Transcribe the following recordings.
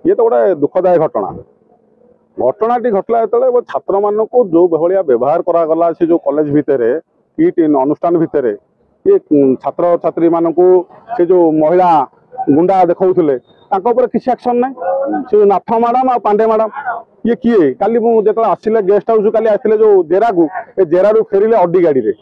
ये तो गोटे दुखदायक घटना घटनाटी घटला जो छात्र मान जो भाया व्यवहार करागला से जो कॉलेज भितर किट अनुष्ठान भितर ये छात्र छात्री मान से जो महिला गुंडा देखते किसी एक्शन ना से नाथ मैडम आ पांडे मैडम ये किए काली जो आसिले गेस्ट हाउस काली आसते जो जेरा को जेरारू फेरिले अड्डी गाड़ी रे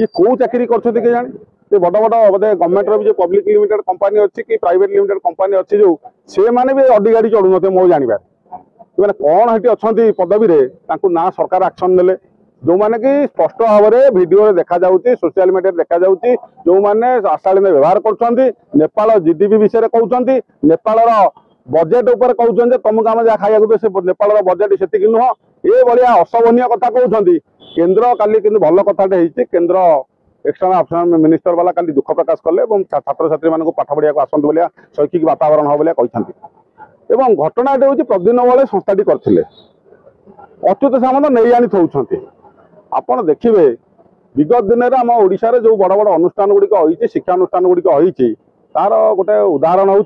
ये कौ चाकरी कर जाने बड़ बड़ बोधे गवर्नमेंट रो पब्लिक लिमिटेड कंपनी अच्छी कि प्राइवेट लिमिटेड कंपनी अच्छी जो से माने भी अड्डी गाड़ी चढ़ू ना मो जानवर मैंने कौन हेटी अच्छा पदवी ना सरकार एक्शन ने जो मैंने कि स्पष्ट भाव में भिडियो देखा सोशल मीडिया देखा जो मैंने अशालीन व्यवहार कर जीडीपी विषय कहते नेपाल बजेट उपर कहते तुमको आम जहाँ खाया से नेपाल बजेट से नुह ये भाया अशोभनीय कथा कहते केन्द्र काली कि भल कथाटे केन्द्र एक्सटर्नल अफेयर मिनिस्टर वाला काली दुख प्रकाश कले छात्र छात्री मानक पाठ पढ़ा आसतु भाया शैक्षिक वातावरण हो कहते एवं घटनाटे हूँ प्रदिन बेले संस्थाटी करते अच्युत सामंत नहीं आनी थोड़ी आपड़ देखिए विगत दिन में आम ओडिशा रे जो बड़ बड़ अनुष्ठान गुड़िक होती शिक्षा अनुष्ठान गुड़िक होती तार गोटे उदाहरण हूँ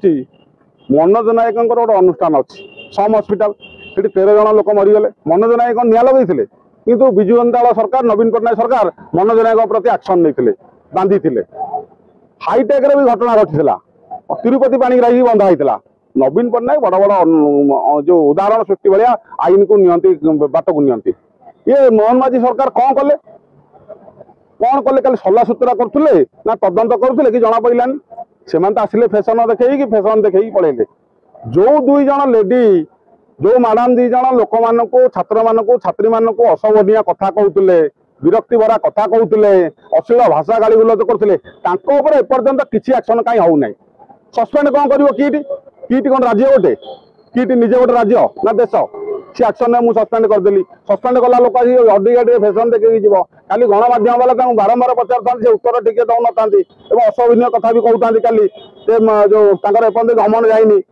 मनोज नायक गोटे अनुष्ठान अच्छी सम हस्पिटाल से 13 जन लोक मरीगले मनोज नायक निया लगे किंतु विजु जनता दल सरकार नवीन पट्टनायक सरकार मनोज नायक प्रति एक्शन नहीं बांधी हाईटेक भी घटना घटी तिरुपति पाणिग्राही बंधा होता नवीन पट्टनायक बड़ बड़ जो उदाहरण सृष्टि भाया आईन को नियंती बाट को नियंती ये मोहन माझी सरकार कौन कले सला सुतरा करते ना तदंत करते कि जना पड़ानी से आसिले फैशन देखे पलैले जो दुई जन लेडी जो मैडम दी जन लोक मान छात्र मान छात्री मान अशोभनीय कथा कहते विरक्ति भरा कथा कहते अश्लील भाषा गाली गुलज करते एपर्यंत किसी एक्शन कहीं होना सस्पेंड कौन कर किट कौन राज्य गोटे किट निजे गोटे राज्य ना देश सी एक्शन मुझे सस्पेंड करदेली सस्पेंड कला लोक अड्डी गाड़ी फैशन देखिए जीव खाली गणमाध्यम वाला बारंबार पचार था उत्तर टिके दौन था अशोभनीय कथा भी कहते खाली जो एपर्यंत गमन जाइनी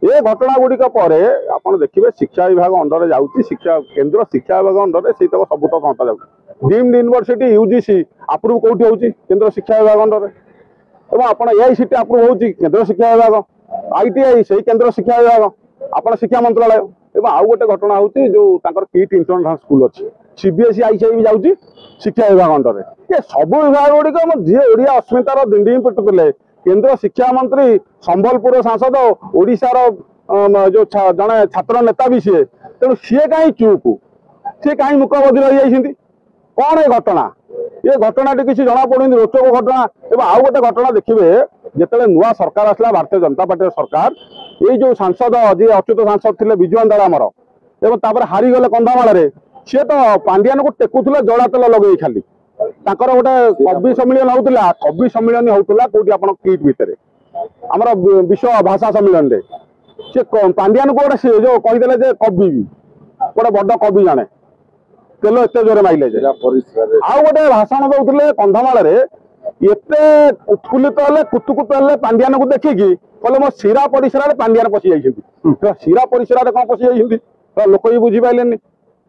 ये घटना गुड़िक आप देखिए शिक्षा विभाग अंडर जाऊँगी शिक्षा केन्द्र शिक्षा विभाग अंडर से सब तो कंटा जाऊँ डीम्ड यूनिवर्सिटी यूजीसी अप्रूव कौटी हो केन्द्र शिक्षा विभाग अंडर एवं आप एआईसीटी अप्रूव हो केन्द्र शिक्षा विभाग आईटीआई से केन्द्र शिक्षा विभाग आप शिक्षा मंत्रालय एवं आउ गोटे घटना हूँ जो किट इंटरनेशनल स्कूल अच्छी सीबीएसई आईसीआई भी जाऊँगी शिक्षा विभाग अंडर ये सब विभाग गुड़िक जी ओडिया अस्मितार दिंडी पिटुले केन्द्र शिक्षा मंत्री संबलपुर सांसद ओडिशार जो जड़े छात्र नेता भी सी तेणु सी कहीं चुप सी कहीं मुख बधिर रही कौन ये घटना ये घटनाटी किसी जना पड़े रोचक घटना एवं आउ गोटे घटना देखिए जिते नुआ सरकार आसला भारतीय जनता पार्टी सरकार ये जो सांसद जी अच्युत सांसद थे विजु अंदाल आमर एवं हारीगले कंधामाल सी तो पांड्यान को टेकुले जड़ा तेल लगे खाली ताकर गोटे कवि सम्मिलन होता कवि सम्मिलन होता कौटी आप किट भितर आमर विश्व भाषा सम्मिलन रे सी पांड्यान को गोटे जो कहीदे कवि भी गोटे बड़ कवि जाने तेल एत जोरे माइले आउ गोटे भाषण दौले कंधामाल एते उत्फुल्लित हेले कुतुकुत हेले पांड्यान को देखिकी कहले मो शिरा परिसर पांड्यान पशि जाइछन्ति शिरा परिसर कौन पशि जाइछन्ति लोक भी बुझी पाइलेनी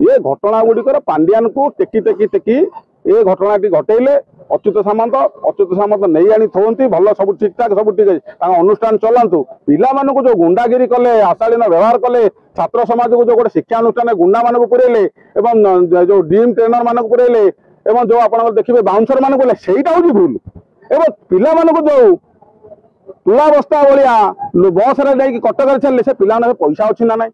ये घटना गुड़िकर पांड्यान को टेकी टेकी टेकी ये घटनाटी घटेले अच्युत सामंत नहीं आनी थोंती भल सब ठीक ठाक सब ठीक है अनुष्ठान चलांतु पिला मानकु जो गुंडागिरी कले अशालीन व्यवहार कले छात्र समाज को जो गोटे शिक्षा अनुष्ठान गुंडा मानक पुरेले एवं जो डीम ट्रेनर मानक पुरेले एवं जो आप देखिए बाउंसर मानक बोले सहीटा हूँ भूल एवं पिला मानक जो तुला बस्ता भाया बस रे कटक छाड़े से पिला पैसा अच्छी ना ना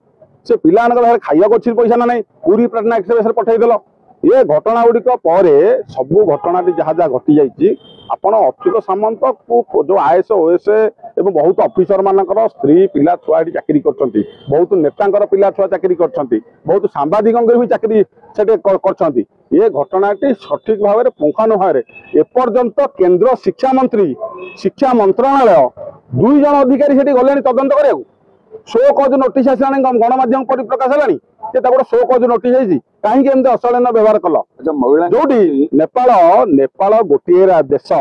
से पिला खाइबा अच्छी पैसा ना ना पूरी पटना एक्सप्रेस पठेदेल ये घटना गुड़िक सबू घटनाटी जहाँ जहाँ घटी जाइए आपण अच्युत सामंत को जो आईएएस ओएस एवं बहुत ऑफिसर मानकर स्त्री पिला छुआ चाकरी कर बहुत नेता पिला छुआ चाकरी कर बहुत सांबादिक भी चाकरी से ये घटनाटी सठिक भाव में पुंखानुपुंख एपर्यंत केन्द्र शिक्षा मंत्री शिक्षा मंत्रणालय दुई जन अधिकारी से गले तदंत करा शो कज नोटिस आसा गणमाध्यम परिप्रकाश है गोटे शो कज नोटिस कहीं अशालीन व्यवहार कल जो नेपाल नेपाल गोटे देश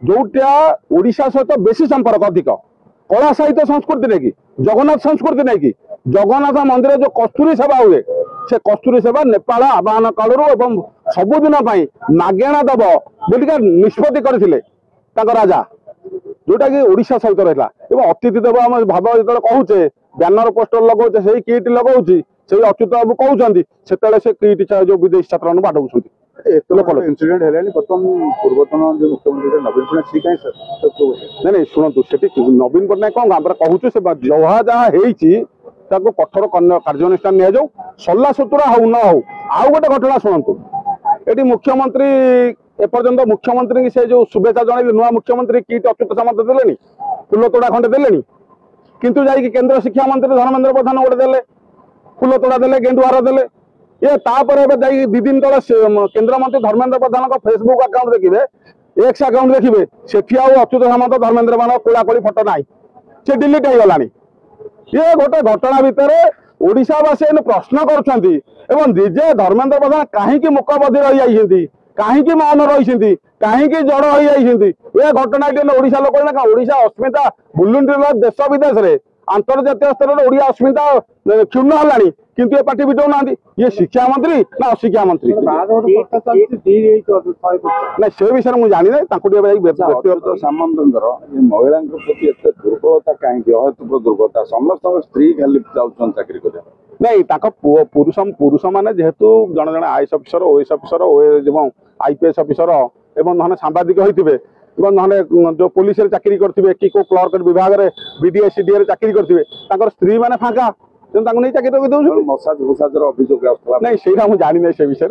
जोटा ओडिशा सहित बेसी संपर्क अधिक कला साहित्य संस्कृति नहीं कि जगन्नाथ संस्कृति नहीं कि जगन्नाथ मंदिर जो कस्तूरी सेवा हुए से कस्तूरी सेवा नेपाल आवाहन काल सबुदिन मागेणा दब बोलिका निष्पत्ति करथिले राजा जोटा कि ओडिशा सहित रहा एवं अतिथि देव आम भाव जो कहूचे ବ୍ୟାନର ପୋଷ୍ଟର ଲଗାଉଛେ ସେଇ କିଟ୍ ଲଗାଉଛି ସେଇ ଅଚ୍ୟୁତ ବାବୁ କହୁଛନ୍ତି ସେତେବେଳେ ସେ କିଟ୍ ଯୋଉ ବିଦେଶୀ ଛାତ୍ରମାନଙ୍କୁ ବାଡଉଛନ୍ତି। ଇନସିଡେଣ୍ଟ ହେଲାଣି ବର୍ତ୍ତମାନ ପୂର୍ବତନ ଯୋଉ ମୁଖ୍ୟମନ୍ତ୍ରୀ ନବୀନ ପଟ୍ଟନାୟକ ନାଇଁ ନାଇଁ ଶୁଣନ୍ତୁ ସେଠି ନବୀନ ପଟ୍ଟନାୟକ କଣ ଆମର କହୁଛୁ ସେ ଯାହା ଯାହା ହେଇଛି ତାକୁ କଠୋର କାର୍ଯ୍ୟାନୁଷ୍ଠାନ ନିଆଯାଉ ସଲା ସୁତୁରା ହଉ ନ ହଉ। ଆଉ ଗୋଟେ ଘଟଣା ଶୁଣନ୍ତୁ ଏଠି ମୁଖ୍ୟମନ୍ତ୍ରୀ ଏପର୍ଯ୍ୟନ୍ତ ମୁଖ୍ୟମନ୍ତ୍ରୀ ସେ ଯୋଉ शुभेच्छा ଜଣେଇଲେ ନୂଆ ମୁଖ୍ୟମନ୍ତ୍ରୀ କିଟ୍ ଅଚ୍ୟୁତ ସାମନ୍ତ ଦେଲେନି ଫୁଲ ତୋଡ଼ା ଖଣ୍ଡେ ଦେଲେନି କିନ୍ତୁ ଯାଇକି କେନ୍ଦ୍ର ଶିକ୍ଷା ମନ୍ତ୍ରୀ ଧର୍ମେନ୍ଦ୍ର ପ୍ରଧାନ ଗୋଟେ ଦେଲେ ଫୁଲ ତୋଡ଼ା ଦେଲେ ଗେଣ୍ଡୁହାର ଦେଲେ ये तापर दी दिन तले केन्द्रमंत्री धर्मेन्द्र प्रधान फेसबुक अकाउंट देखिए एक्स अकाउंट देखिए सेठी अच्युत सामंत धर्मेन्द्र प्रधान कोलाकोली फटो ना से डिलीट हो गलानी। ये गोटे घटना भितर ओडिशावासी प्रश्न करजे धर्मेन्द्र प्रधान कहीं मुकबदी रही कहीं मौन रही कहीं जड़ हो ये घटना ओडिशा लोक ओडिशा अस्मिता बुलुंडी देश विदेश में अंतर्जातीय स्तर में ओडिया अस्मिता क्षुण्ण है किंतु ये पार्टी बिटो ना ये शिक्षा मंत्री ना अशिक्षा मंत्री ना से विषय मुझे जानी ना सामंत महिला प्रति दुर्बलता कहीं अहेतुक दुर्बलता समस्त स्त्री खाली जाऊँ चाकरी कर नहीं पुरुष पुरुष मैंने जेहेतु जड़े जड़े IAS officer OS officer IPS officer एवं नहने सांबादिक होते जो पुलिस चाकरी करते कि क्लर्क विभाग में बीडीए सीडीए चाकरी करते स्त्री मैंने फाँका नहीं चाकरी रखी दौर नहीं से जानी ना से विषय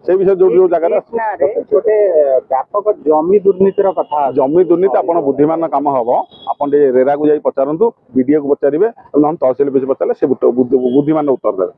से विषय जो जगह गोटे व्यापक जमी दुर्नीतिर कथा जमी दुर्नीति आप बुद्धिमान काम हम आप रेरा को जाई पचारतु बीडीए को पचारे ना तहसिल ऑफिस पचारे से बुद्धिमान उत्तर देवे।